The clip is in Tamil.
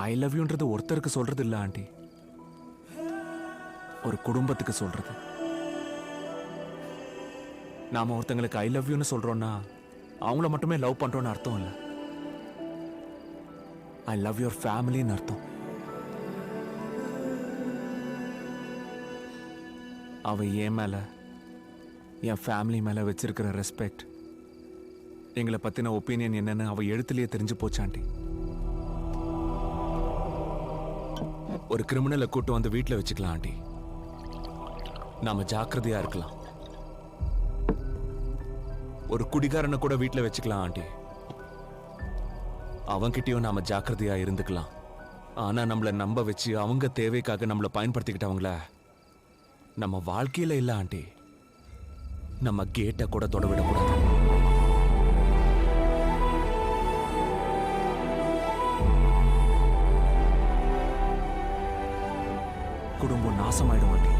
ஐ லவ் யூன்றது ஒருத்தருக்கு சொல்றது இல்ல ஆண்டி, ஒரு குடும்பத்துக்கு சொல்றது. நாம ஒருத்தங்களுக்கு ஐ லவ் யூன்னு சொல்றோம்னா அவங்கள மட்டுமே லவ் பண்றோம்னு அர்த்தம் இல்ல. ஐ லவ் யுவர் ஃபேமிலின்னு அர்த்தம். அவ என் மேல, என் ஃபேமிலி மேல வச்சிருக்கிற ரெஸ்பெக்ட், எங்களை பத்தின ஒப்பீனியன் என்னன்னு அவ எழுத்துலயே தெரிஞ்சு போச்சு ஆண்டி. ஒரு கிரிமினலை கூட்டு வந்து வீட்டில் வச்சுக்கலாம் ஆண்டி, நாம ஜாக்கிரதையா இருக்கலாம். ஒரு குடிகாரனை கூட வீட்டில் வச்சுக்கலாம் ஆண்டி, அவங்கிட்டயும் நாம ஜாக்கிரதையா இருந்துக்கலாம். ஆனா நம்மளை நம்ப வச்சு அவங்க தேவைக்காக நம்மளை பயன்படுத்திக்கிட்டவங்கள நம்ம வாழ்க்கையில இல்ல ஆண்டி, நம்ம கேட்டை கூட தொட விடக்கூடாது. குடும்பம் நாசமாயிடும் ஆண்டி.